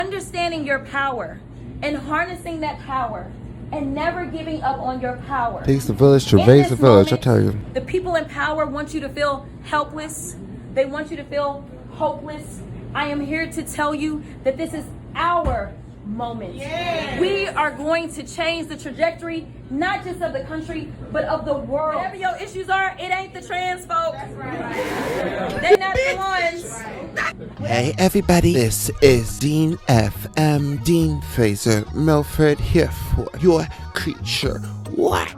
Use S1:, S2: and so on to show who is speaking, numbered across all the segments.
S1: Understanding your power and harnessing that power and never giving up on your power.
S2: Takes the village to raise the village, I tell you.
S1: The people in power want you to feel helpless. They want you to feel hopeless. I am here to tell you that this is our moment. Yes. We are going to change the trajectory, not just of the country, but of the world. Whatever your issues are, it ain't the trans folks. They're not the ones.
S2: Hey everybody, this is Dean FM, Dean Fraser Milford, here for your creature. What?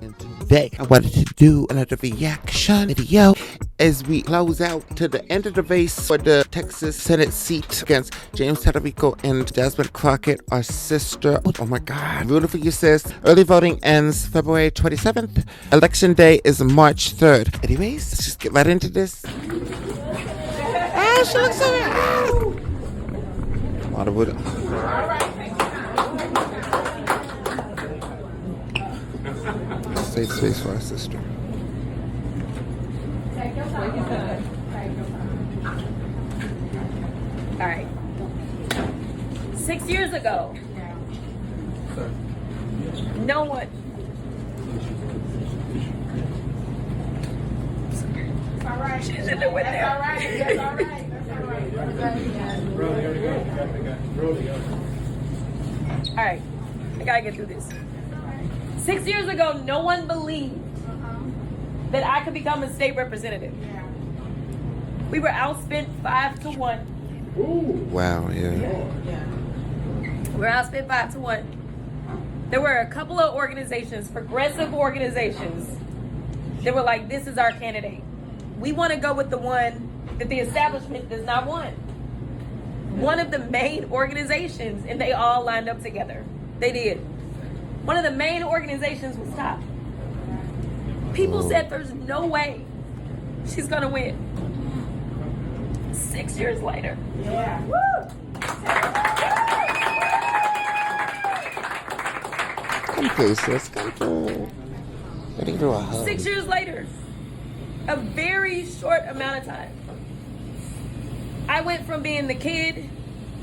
S2: And today I wanted to do another reaction video as we close out to the end of the race for the Texas Senate seat against James Tederico and Jasmine Crockett, our sister. Oh my God, rooting for you, sis. Early voting ends February 27th. Election day is March 3rd. Anyways, let's just get right into this. Oh, she looks so good. A lot of wood. Safe space for our sister.
S1: All right. 6 years ago, no one.
S3: All right.
S1: She's in the window.
S3: All right. That's all right.
S1: All right. I gotta get through this. 6 years ago, no one believed that I could become a state representative. We were outspent 5-1.
S2: Wow, yeah.
S1: We were outspent 5-1. There were a couple of organizations, progressive organizations, that were like, this is our candidate. We want to go with the one that the establishment does not want. One of the main organizations, and they all lined up together. They did. One of the main organizations was stopped. People said there's no way she's gonna win. 6 years later.
S3: Yeah.
S1: Woo!
S2: Come through, sis. Come through. Getting through a hug.
S1: 6 years later. A very short amount of time. I went from being the kid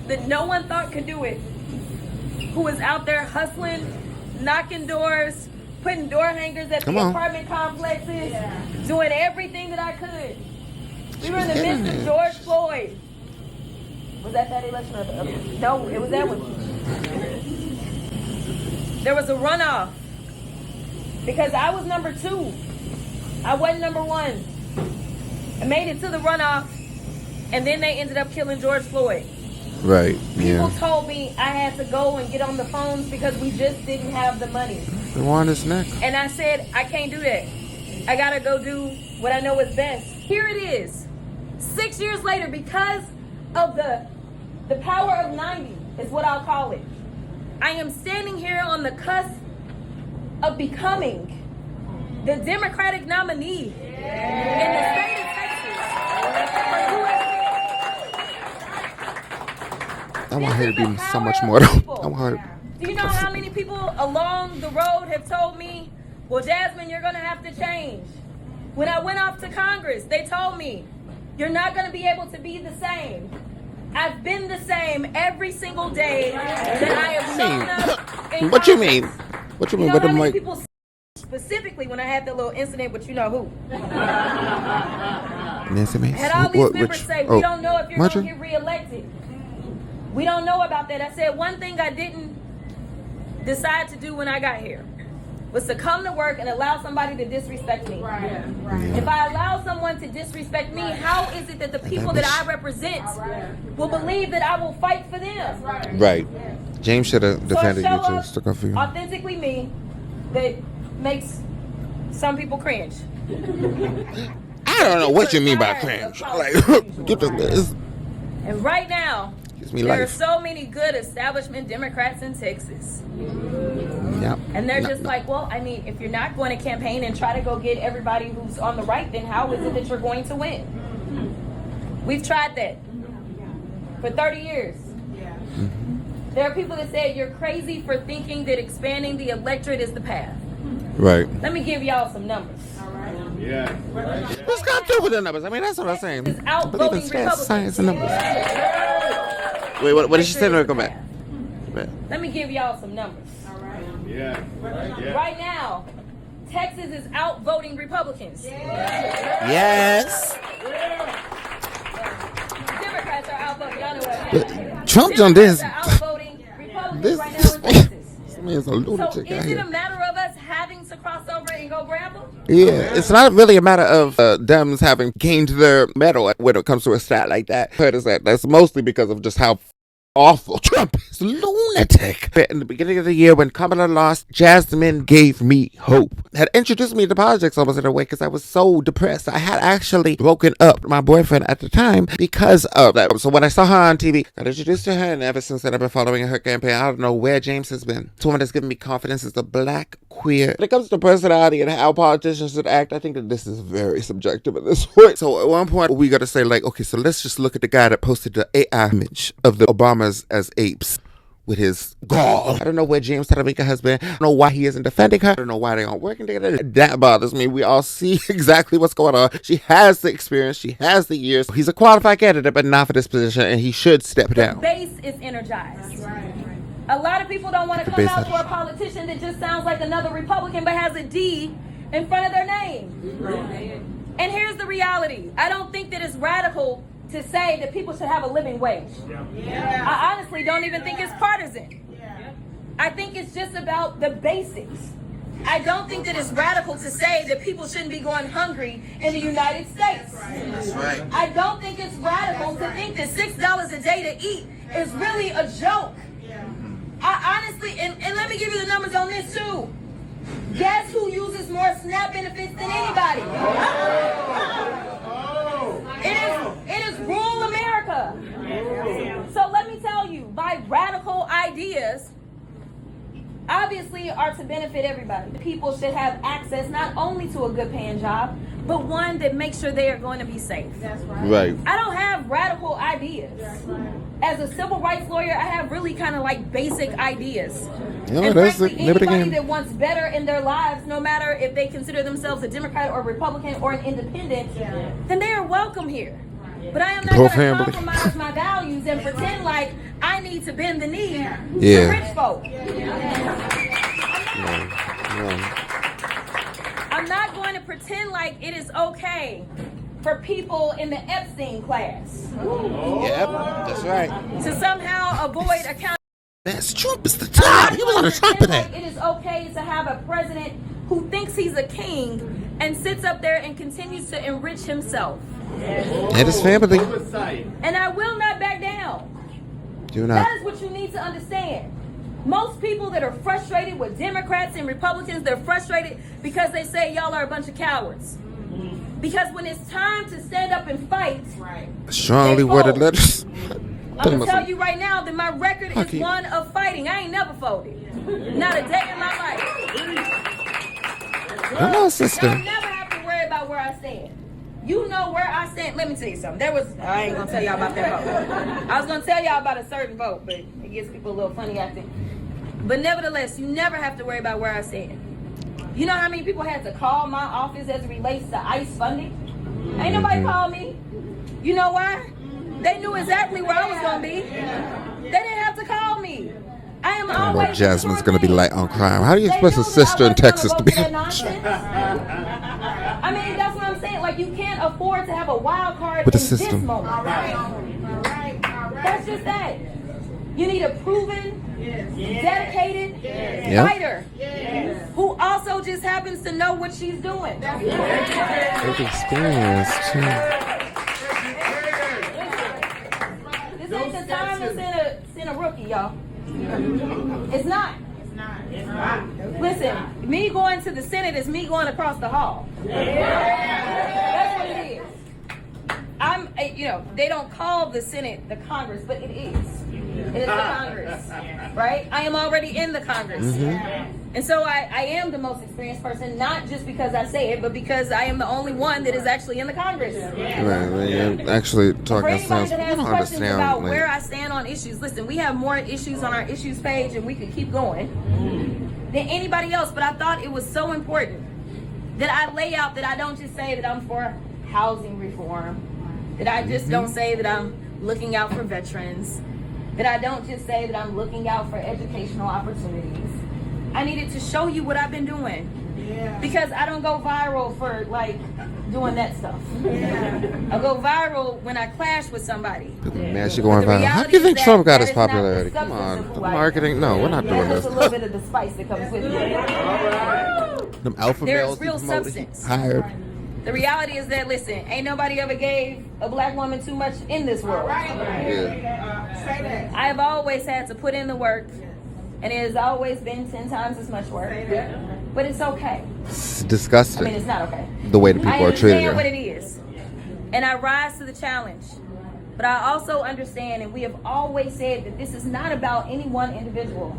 S1: that no one thought could do it, who was out there hustling, knocking doors, putting door hangers at the apartment complexes, doing everything that I could. We were in the midst of George Floyd. Was that election or the other one? No, it was that one. There was a runoff because I was number 2. I wasn't number 1. I made it to the runoff, and then they ended up killing George Floyd.
S2: Right,
S1: People told me I had to go and get on the phones because we just didn't have the money.
S2: The one is neck.
S1: And I said, I can't do that. I gotta go do what I know is best. Here it is. 6 years later, because of the power of 90 is what I'll call it. I am standing here on the cusp of becoming the Democratic nominee in the state of Texas for U.S.
S2: I want her to be so much more though. I want her.
S1: Do you know how many people along the road have told me, well, Jasmine, you're going to have to change? When I went off to Congress, they told me, you're not going to be able to be the same. I've been the same every single day that I have shown up in
S2: What you
S1: Congress.
S2: mean? What you mean?
S1: You know
S2: But
S1: how
S2: I'm
S1: many
S2: like,
S1: people specifically when I had the little incident with you know who?
S2: Nancy Mace.
S1: Had all these members say, we don't know if you're
S2: Marjorie?
S1: going to get reelected. We don't know about that. I said one thing I didn't decide to do when I got here was to come to work and allow somebody to disrespect me.
S3: Right.
S1: If I allow someone to disrespect me, how is it that the people that I represent will believe that I will fight for them?
S2: Right. James should have defended
S1: show
S2: you too.
S1: up
S2: Stuck up for you.
S1: authentically me that makes some people cringe.
S2: I don't know what you mean by cringe. Like, get this.
S1: And right now,
S2: Gives me
S1: there
S2: life.
S1: are so many good establishment Democrats in Texas.
S2: Yep.
S1: And they're just like, well, I mean, if you're not going to campaign and try to go get everybody who's on the right, then how is it that you're going to win? We've tried that for 30 years. There are people that say you're crazy for thinking that expanding the electorate is the path.
S2: Right.
S1: Let me give y'all some numbers.
S2: What's got to do with the numbers? I mean, that's what I'm saying.
S1: Is
S2: I believe in
S1: outvoting
S2: stats,
S1: Republicans.
S2: science, and numbers. Wait, what did she say? No, go back.
S1: Let me give y'all some numbers.
S3: All right.
S1: Right now, Texas is outvoting Republicans.
S2: Yes.
S1: Democrats are outvoting. Y'all know what I mean.
S2: Trump done this.
S1: Democrats are outvoting Republicans
S2: This
S1: right now in Texas.
S2: man's a
S1: So
S2: lunatic out
S1: is it
S2: here.
S1: a matter of us having to cross over and go grab them?
S2: Yeah, it's not really a matter of Dems having gained their medal when it comes to a stat like that. Heard is that's mostly because of just how awful Trump is. Lunatic. But in the beginning of the year, when Kamala lost, Jasmine gave me hope. Had introduced me to politics almost in a way because I was so depressed. I had actually broken up with my boyfriend at the time because of that. So when I saw her on TV, got introduced to her, and ever since then I've been following her campaign. I don't know where James has been. It's one that's given me confidence as a black queer. When it comes to personality and how politicians should act, I think that this is very subjective at this point. So at one point, we got to say, like, okay, so let's just look at the guy that posted the AI image of the Obamas as apes with his gall. I don't know where James Tadamika has been. I don't know why he isn't defending her. I don't know why they aren't working together. That bothers me. We all see exactly what's going on. She has the experience. She has the years. He's a qualified candidate, but not for this position, and he should step down.
S1: Base is energized. A lot of people don't want to come out for a politician that just sounds like another Republican but has a D in front of their name. And here's the reality. I don't think that it's radical to say that people should have a living wage. I honestly don't even think it's partisan. I think it's just about the basics. I don't think that it's radical to say that people shouldn't be going hungry in the United States.
S2: That's right.
S1: I don't think it's radical to think that $6 a day to eat is really a joke. I honestly, and let me give you the numbers on this too. Guess who uses more SNAP benefits than anybody? It is rural America. So let me tell you, my radical ideas obviously are to benefit everybody. People should have access not only to a good paying job, but one that makes sure they are going to be safe.
S3: That's
S2: Right.
S1: I don't have radical ideas. As a civil rights lawyer, I have really kind of like basic ideas.
S2: Yeah,
S1: And
S2: that's
S1: frankly,
S2: it. Liberty
S1: anybody
S2: game.
S1: that wants better in their lives, no matter if they consider themselves a Democrat or a Republican or an independent, then they are welcome here. But I am not
S2: Whole
S1: going to
S2: family.
S1: compromise my values and pretend like I need to bend the knee to
S2: Yeah.
S1: rich folk. I'm not going to pretend like it is okay for people in the Epstein class
S2: Yep, that's right.
S1: to somehow avoid accountability.
S2: That's Trump is the top. He was on the top of that.
S1: It is okay to have a president who thinks he's a king and sits up there and continues to enrich himself.
S2: And his family.
S1: And I will not back down.
S2: Do not.
S1: That is what you need to understand. Most people that are frustrated with Democrats and Republicans, they're frustrated because they say y'all are a bunch of cowards. Because when it's time to stand up and fight,
S2: Strongly worded letters.
S1: I'm going to tell you right now that my record is one of fighting. I ain't never folded. Not a day in my life.
S2: Come on, sister.
S1: Y'all never have to worry about where I stand. You know where I stand. Let me tell you something. I ain't going to tell y'all about that vote. I was going to tell y'all about a certain vote, but it gets people a little funny acting. But nevertheless, you never have to worry about where I stand. You know how many people had to call my office as it relates to ICE funding? Ain't nobody called me. You know why? They knew exactly where I was going to be. They didn't have to call me. I am always.
S2: Well, Jasmine's gonna be light on crime. How do you expect a sister in Texas to be?
S1: I mean, that's what I'm saying. Like, you can't afford to have a wild card
S2: With the
S1: in
S2: system.
S1: this moment.
S3: All right.
S1: That's just that. You need a proven, dedicated fighter who also just happens to know what she's doing.
S2: With experience too.
S1: This ain't the time to send a rookie, y'all. It's not. Listen, me going to the Senate is me going across the hall. That's what it is. They don't call the Senate the Congress, but it is. It is the Congress, right? I am already in the Congress. And so I am the most experienced person, not just because I say it, but because I am the only one that is actually in the Congress.
S2: Right, you're actually
S1: For
S2: talking
S1: anybody
S2: sounds
S1: that has
S2: hard to
S1: questions about
S2: sound
S1: where
S2: like.
S1: I stand on issues, listen, we have more issues on our issues page and we could keep going than anybody else, but I thought it was so important that I lay out, that I don't just say that I'm for housing reform, that I just don't say that I'm looking out for veterans, that I don't just say that I'm looking out for educational opportunities. I needed to show you what I've been doing.
S3: Yeah.
S1: Because I don't go viral for like doing that stuff. I go viral when I clash with somebody.
S2: Man, she going
S1: But the
S2: viral. How
S1: reality
S2: do you think
S1: is
S2: Trump got
S1: that
S2: his
S1: is not the
S2: popularity? Come
S1: substance
S2: on.
S1: of who
S2: The
S1: I am.
S2: marketing? No, we're not doing
S1: That's
S2: this.
S1: just a little bit of the spice that comes with it.
S2: Them alpha
S1: There's
S2: males he
S1: real
S2: promoted, he
S1: substance.
S2: hired.
S1: The reality is that, listen, ain't nobody ever gave a black woman too much in this world.
S3: Say that.
S1: I have always had to put in the work, and it has always been 10 times as much work. But it's okay.
S2: It's
S1: I
S2: disgusting
S1: mean, it's not okay.
S2: the way the people
S1: I
S2: are treating
S1: understand what
S2: her.
S1: it is, and I rise to the challenge. But I also understand, and we have always said, that this is not about any one individual.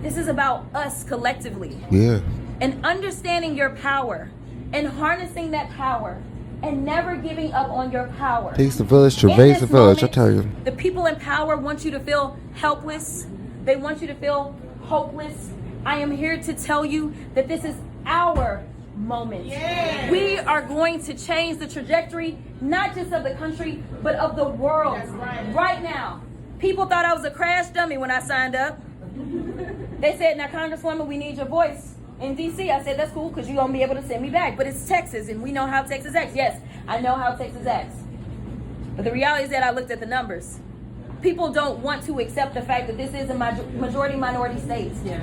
S1: This is about us collectively.
S2: Yeah.
S1: And understanding your power and harnessing that power and never giving up on your power.
S2: Takes the village to
S1: In
S2: raise
S1: this
S2: the village, I
S1: moment,
S2: tell you.
S1: The people in power want you to feel helpless. They want you to feel hopeless. I am here to tell you that this is our moment.
S3: Yes.
S1: We are going to change the trajectory, not just of the country, but of the world.
S3: That's right.
S1: Right now. People thought I was a crash dummy when I signed up. They said, now, Congresswoman, we need your voice in D.C. I said, that's cool, because you're going to be able to send me back. But it's Texas, and we know how Texas acts. Yes, I know how Texas acts. But the reality is that I looked at the numbers. People don't want to accept the fact that this is a majority-minority state.
S4: Yeah.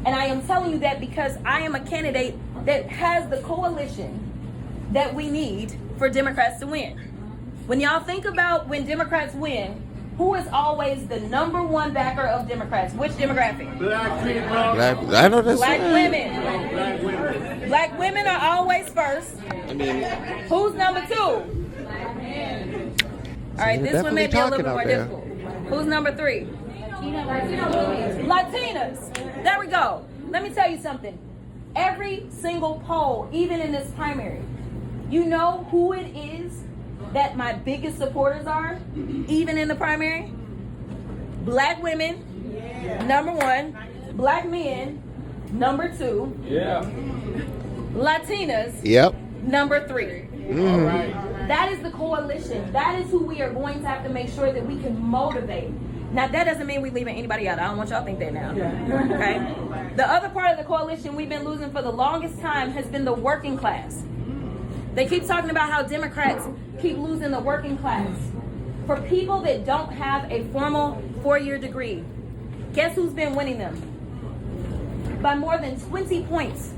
S1: And I am telling you that because I am a candidate that has the coalition that we need for Democrats to win. When y'all think about when Democrats win, who is always the number one backer of Democrats? Which demographic?
S2: Black, I know that's
S1: Black
S2: right.
S1: women. Black women are always first.
S2: I mean,
S1: Who's number two? All right,
S2: you're
S1: this one may be a little
S2: definitely
S1: bit more
S2: talking out
S1: difficult. Who's number three? Latinas. There we go. Let me tell you something. Every single poll, even in this primary, you know who it is that my biggest supporters are, even in the primary? Black women, number one. Black men, number two. Latinas,
S2: yep.
S1: number three. That is the coalition. That is who we are going to have to make sure that we can motivate. Now, that doesn't mean we're leaving anybody out. I don't want y'all to think that now. Okay? The other part of the coalition we've been losing for the longest time has been the working class. They keep talking about how Democrats keep losing the working class. For people that don't have a formal 4-year degree, guess who's been winning them? By more than 20 points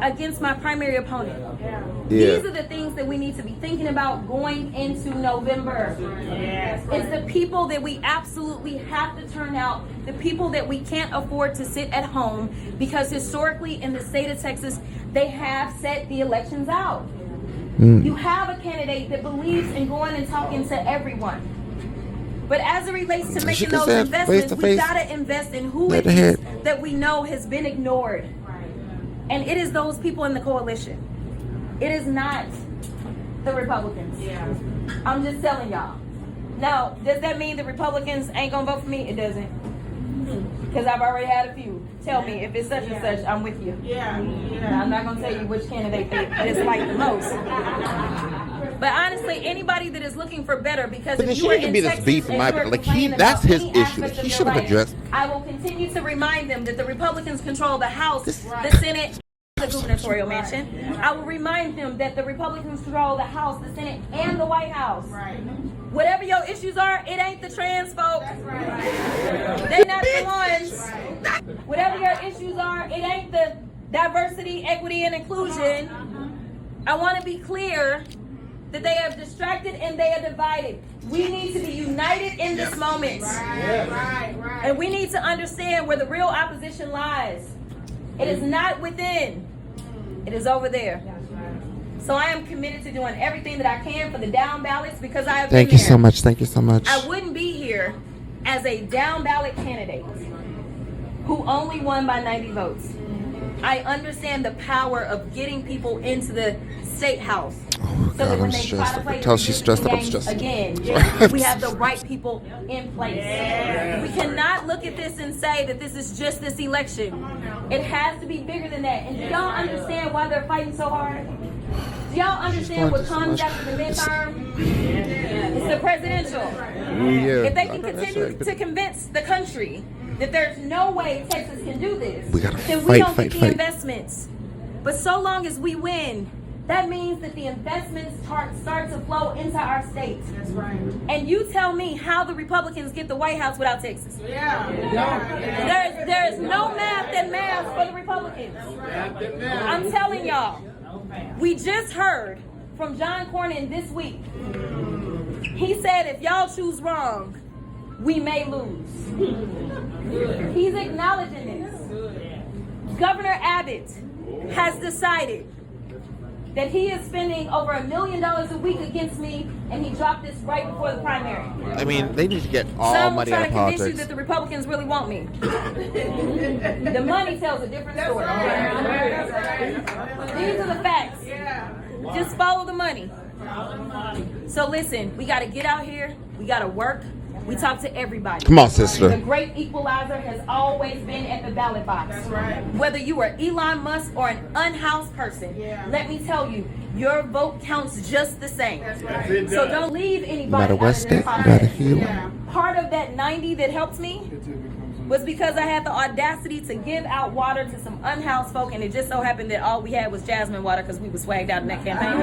S1: against my primary opponent.
S2: Yeah.
S1: These are the things that we need to be thinking about going into November. It's the people that we absolutely have to turn out, the people that we can't afford to sit at home, because historically in the state of Texas, they have set the elections out. You have a candidate that believes in going and talking to everyone. But as it relates to making those investments, we gotta invest in who it is that we know has been ignored. And it is those people in the coalition. It is not the Republicans. I'm just telling y'all. Now, does that mean the Republicans ain't gonna vote for me? It doesn't. Because I've already had a few tell me, if it's such and such, I'm with you. Now, I'm not gonna tell you which candidate they dislike the most. But honestly, anybody that is looking for better, because
S2: But
S1: if
S2: there
S1: you are
S2: shouldn't
S1: in
S2: be this
S1: Texas
S2: beef in my
S1: and you are
S2: like
S1: complaining
S2: that's
S1: about
S2: his
S1: any
S2: issue.
S1: aspect of
S2: He
S1: your
S2: should have
S1: life,
S2: addressed.
S1: I will continue to remind them that the Republicans control the House, the Senate, the gubernatorial mansion. I will remind them that the Republicans control the House, the Senate, and the White House. Whatever your issues are, it ain't the trans folks. They're not the ones. Whatever your issues are, it ain't the diversity, equity, and inclusion. I want to be clear that they have distracted and they are divided. We need to be united in this moment. And we need to understand where the real opposition lies. It is not within. It is over there. So I am committed to doing everything that I can for the down ballots, because I have
S2: Thank
S1: been
S2: you
S1: there.
S2: so much. Thank you so much.
S1: I wouldn't be here as a down ballot candidate who only won by 90 votes. I understand the power of getting people into the state house.
S2: Oh
S1: So that
S2: God,
S1: when
S2: I'm
S1: they
S2: stressed.
S1: try to play
S2: Tell she's stressed up. I'm
S1: games
S2: stressed.
S1: again, we have the right people in place. We cannot look at this and say that this is just this election. It has to be bigger than that. And do y'all understand why they're fighting so hard? Do y'all understand what comes after the midterm? It's the presidential.
S2: Yeah.
S1: If they can continue to convince the country that there's no way Texas can do this,
S2: We gotta
S1: then we don't
S2: fight,
S1: get the investments. But so long as we win, that means that the investments start to flow into our state.
S3: That's right.
S1: And you tell me how the Republicans get the White House without Texas.
S3: Yeah.
S1: There is no math that maths for the Republicans. I'm telling y'all. We just heard from John Cornyn this week. He said if y'all choose wrong, we may lose. He's acknowledging this. Governor Abbott has decided that he is spending over $1 million a week against me, and he dropped this right before the primary.
S2: I mean, they need to get all
S1: Some
S2: money
S1: try
S2: out
S1: to
S2: of
S1: convince you
S2: politics.
S1: that the Republicans really want me. The money tells a different story. These are the facts. Just follow the money. So listen, we got to get out here. We got to work. We talk to everybody.
S2: Come on, sister.
S1: The great equalizer has always been at the ballot box. Whether you are Elon Musk or an unhoused person, let me tell you, your vote counts just the same. So don't leave anybody
S2: No matter
S1: out
S2: what
S1: of
S2: state,
S1: this
S2: you
S1: process.
S2: gotta heal.
S1: Part of that 90 that helped me was because I had the audacity to give out water to some unhoused folk, and it just so happened that all we had was Jasmine water because we were swagged out in that campaign.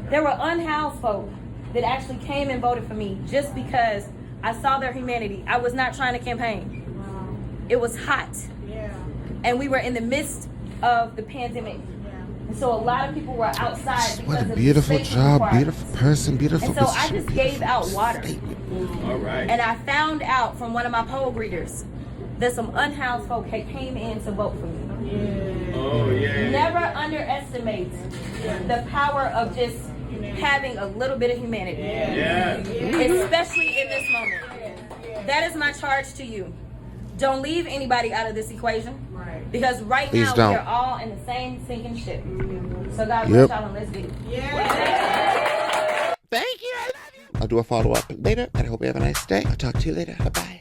S1: There were unhoused folk that actually came and voted for me just because I saw their humanity. I was not trying to campaign. It was hot. And we were in the midst of the pandemic. And so a lot of people were outside because
S2: What
S1: of
S2: a
S1: the
S2: beautiful
S1: space
S2: job,
S1: requirements.
S2: beautiful person, beautiful
S1: And so I
S2: position,
S1: just gave out
S2: beautiful
S1: water.
S2: statement.
S4: All right.
S1: And I found out from one of my poll greeters that some unhoused folk had came in to vote for me.
S4: Oh, yeah.
S1: Never underestimate the power of just having a little bit of humanity.
S4: Yeah.
S1: Especially in this moment. That is my charge to you. Don't leave anybody out of this equation. Because right
S2: Please
S1: now
S2: don't.
S1: we are all in the same sinking ship. So God bless
S2: Yep.
S1: y'all and let's get it.
S2: Thank you. I love you. I'll do a follow-up later, and I hope you have a nice day. I'll talk to you later. Bye-bye.